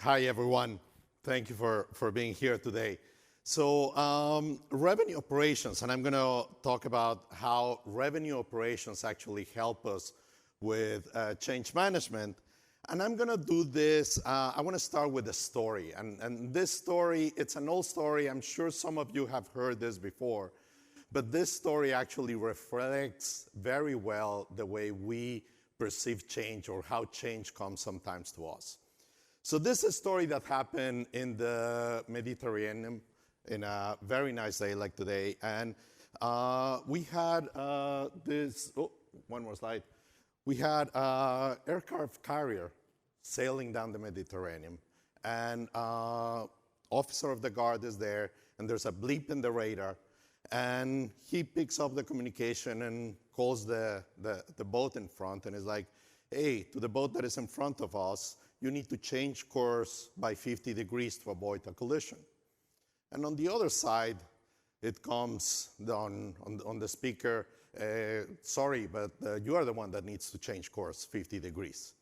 Hi, everyone. Thank you for being here today. So revenue operations, and I'm going to talk about how revenue operations actually help us with change management. And I'm going to do this, I want to start with a story. And this story, it's an old story. I'm sure some of you have heard this before. But this story actually reflects very well the way we perceive change or how change comes sometimes to us. So this is a story that happened in the Mediterranean in a very nice day like today. And we had one more slide. We had an aircraft carrier sailing down the Mediterranean. And officer of the guard is there, and there's a bleep in the radar. And he picks up the communication and calls the boat in front and is like, hey, to the boat that is in front of us, you need to change course by 50 degrees to avoid a collision. And on the other side, it comes on the speaker, sorry, but you are the one that needs to change course 50 degrees.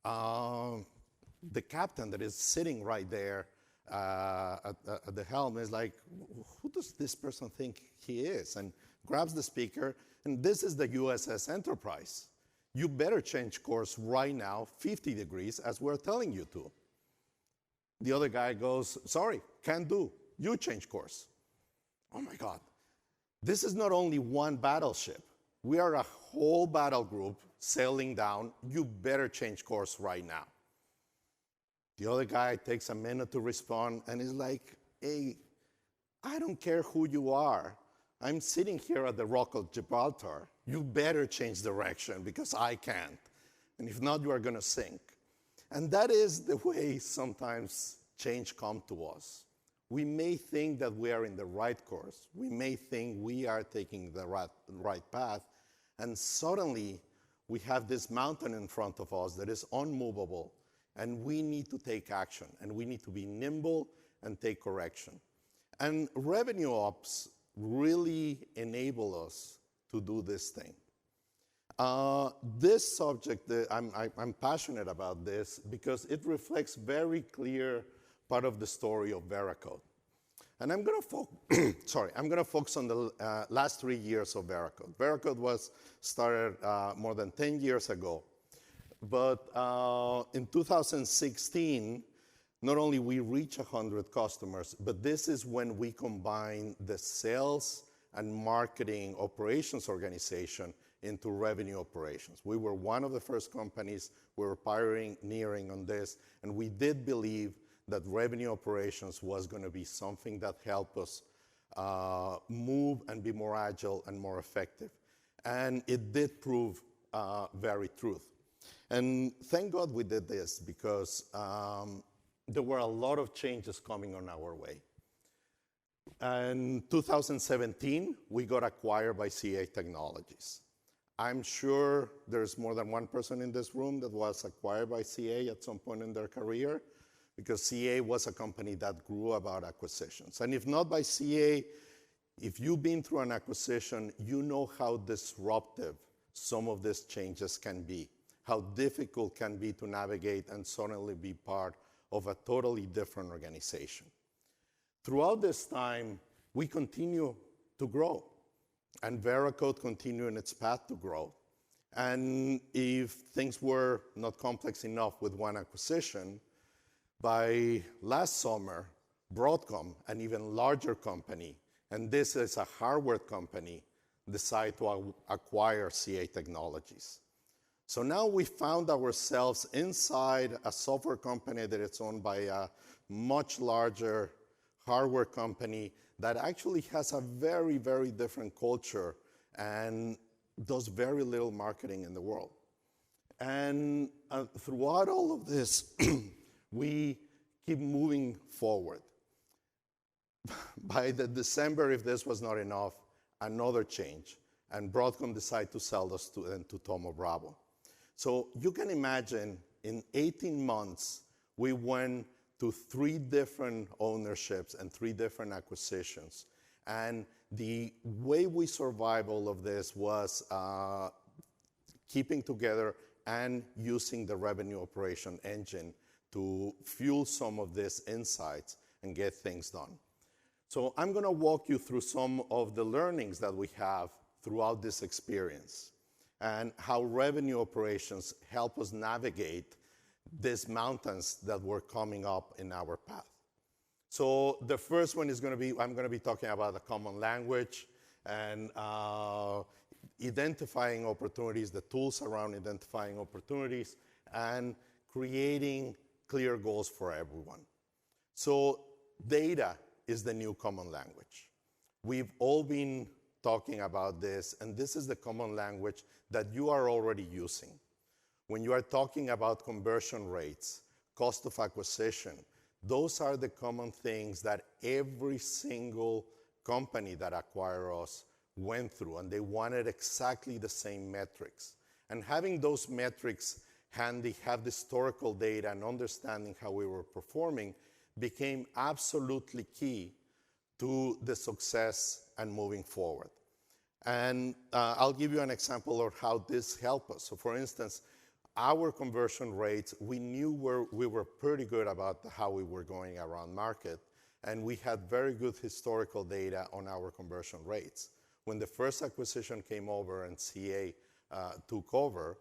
The captain that is sitting right there at the helm is like, who does this person think he is? And grabs the speaker, and this is the USS Enterprise. You better change course right now, 50 degrees, as we're telling you to. The other guy goes, sorry, can't do. You change course. Oh my God. This is not only one battleship. We are a whole battle group sailing down. You better change course right now. The other guy takes a minute to respond and is like, hey, I don't care who you are. I'm sitting here at the Rock of Gibraltar. You better change direction because I can't. And if not, you are going to sink. And that is the way sometimes change comes to us. We may think that we are in the right course. We may think we are taking the right path. And suddenly, we have this mountain in front of us that is unmovable. And we need to take action. And we need to be nimble and take correction. And revenue ops really enable us to do this thing. This subject, I'm passionate about this because it reflects very clear part of the story of Veracode. And I'm going to focus on the last 3 years of Veracode. Veracode was started more than 10 years ago. But in 2016, not only we reach 100 customers, but this is when we combine the sales and marketing operations organization into revenue operations. We were one of the first companies. We were pioneering on this, and we did believe that revenue operations was going to be something that helped us move and be more agile and more effective. And it did prove very true. And thank God we did this because there were a lot of changes coming on our way. In 2017, we got acquired by CA Technologies. I'm sure there's more than one person in this room that was acquired by CA at some point in their career, because CA was a company that grew about acquisitions. And if not by CA, if you've been through an acquisition, you know how disruptive some of these changes can be, how difficult can be to navigate and suddenly be part of a totally different organization. Throughout this time, we continue to grow, and Veracode continued in its path to grow. And if things were not complex enough with one acquisition, by last summer, Broadcom, an even larger company, and this is a hardware company, decided to acquire CA Technologies. So now we found ourselves inside a software company that is owned by a much larger hardware company that actually has a very, very different culture and does very little marketing in the world. And throughout all of this, we keep moving forward. By the December, if this was not enough, another change. And Broadcom decided to sell us to Thoma Bravo. So you can imagine in 18 months, we went to 3 different ownerships and 3 different acquisitions. And the way we survived all of this was keeping together and using the revenue operation engine to fuel some of these insights and get things done. So I'm going to walk you through some of the learnings that we have throughout this experience and how revenue operations help us navigate these mountains that were coming up in our path. So the first one is going to be, I'm going to be talking about a common language and identifying opportunities, the tools around identifying opportunities, and creating clear goals for everyone. So data is the new common language. We've all been talking about this, and this is the common language that you are already using. When you are talking about conversion rates, cost of acquisition, those are the common things that every single company that acquired us went through, and they wanted exactly the same metrics. And having those metrics handy, have historical data, and understanding how we were performing became absolutely key to the success and moving forward. And I'll give you an example of how this helped us. So for instance, our conversion rates, we knew we were pretty good about how we were going around market, and we had very good historical data on our conversion rates. When the first acquisition came over and CA took over,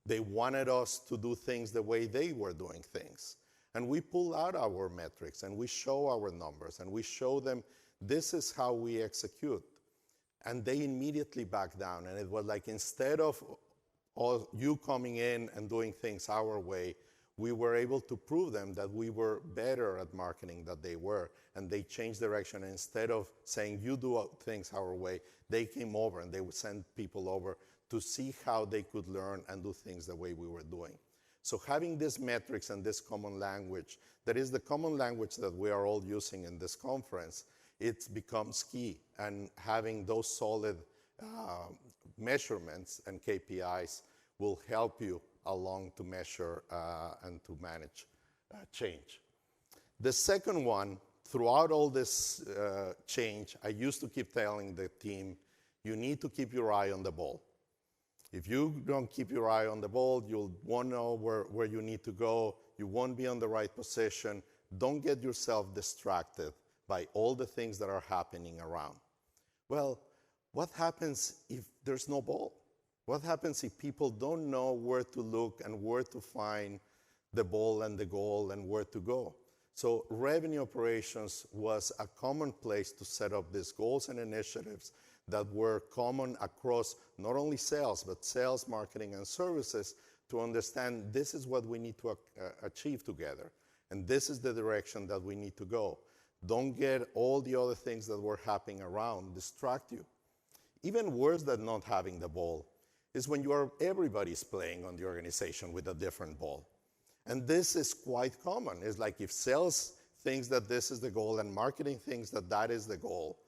they wanted us to do things the way they were doing things. And we pull out our metrics, and we show our numbers, and we show them, this is how we execute. And they immediately back down. And it was like, instead of you coming in and doing things our way, we were able to prove them that we were better at marketing than they were. And they changed direction. And instead of saying, you do things our way, they came over and they would send people over to see how they could learn and do things the way we were doing. So having these metrics and this common language, that is the common language that we are all using in this conference, it becomes key. And having those solid measurements and KPIs will help you along to measure and to manage change. The second one, throughout all this change, I used to keep telling the team, you need to keep your eye on the ball. If you don't keep your eye on the ball, you won't know where you need to go. You won't be on the right position. Don't get yourself distracted by all the things that are happening around. Well, what happens if there's no ball? What happens if people don't know where to look and where to find the ball and the goal and where to go? So revenue operations was a common place to set up these goals and initiatives that were common across not only sales, but sales, marketing, and services to understand this is what we need to achieve together. And this is the direction that we need to go. Don't get all the other things that were happening around distract you. Even worse than not having the ball is when everybody's playing on the organization with a different ball. And this is quite common. It's like if sales thinks that this is the goal and marketing thinks that that is the goal,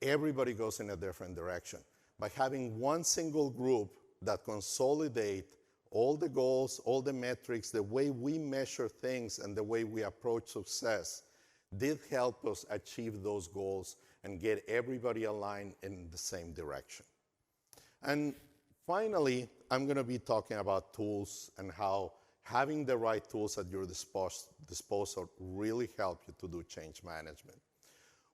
everybody goes in a different direction. By having one single group that consolidate all the goals, all the metrics, the way we measure things and the way we approach success did help us achieve those goals and get everybody aligned in the same direction. And finally, I'm going to be talking about tools and how having the right tools at your disposal really help you to do change management.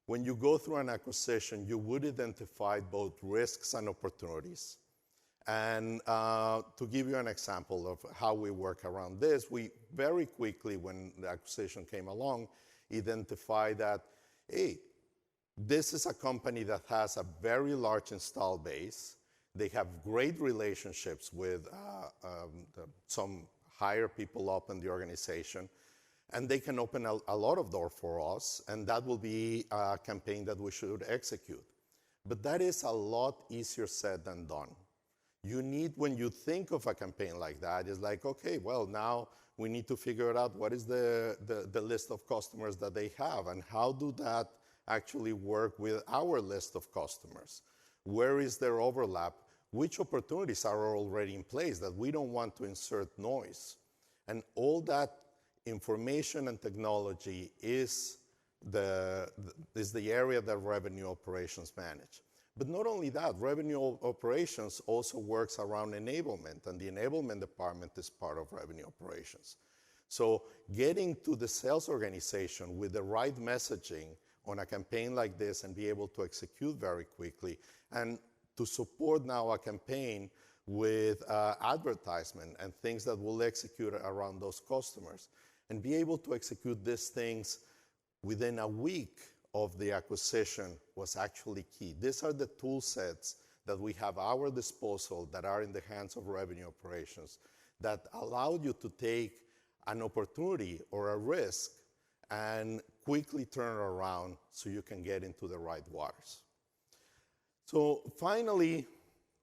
When you go through an acquisition, you would identify both risks and opportunities. And to give you an example of how we work around this, we very quickly, when the acquisition came along, identified that, hey, this is a company that has a very large install base. They have great relationships with some higher people up in the organization. And they can open a lot of doors for us, and that will be a campaign that we should execute. But that is a lot easier said than done. You need, when you think of a campaign like that, it's like, okay, well, now we need to figure out what is the list of customers that they have, and how do that actually work with our list of customers? Where is their overlap? Which opportunities are already in place that we don't want to insert noise? And all that information and technology is the area that revenue operations manage. But not only that, revenue operations also works around enablement, and the enablement department is part of revenue operations. So getting to the sales organization with the right messaging on a campaign like this and be able to execute very quickly, and to support now a campaign with advertisement and things that will execute around those customers, and be able to execute these things within a week of the acquisition was actually key. These are the tool sets that we have at our disposal that are in the hands of revenue operations that allow you to take an opportunity or a risk and quickly turn it around so you can get into the right waters. So finally,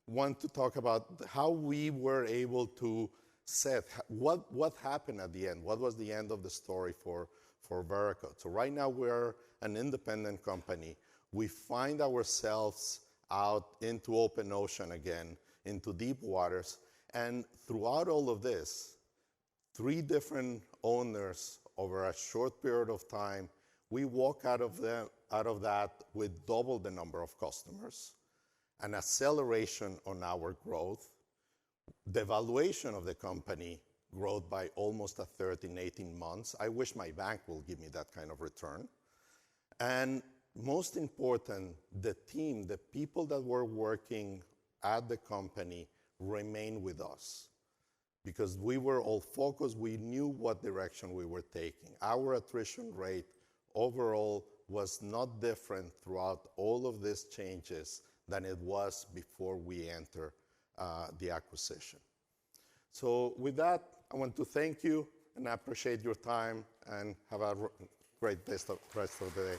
want to talk about how we were able to set, what happened at the end, what was the end of the story for Veracode. So right now we're an independent company. We find ourselves out into open ocean again, into deep waters, and throughout all of this, 3 different owners over a short period of time, we walk out of that with double the number of customers, an acceleration on our growth, the valuation of the company growth by almost a third in 18 months. I wish my bank will give me that kind of return. And most important, the team, the people that were working at the company remain with us. Because we were all focused, we knew what direction we were taking. Our attrition rate overall was not different throughout all of these changes than it was before we entered the acquisition. So with that, I want to thank you and I appreciate your time and have a great rest of the day.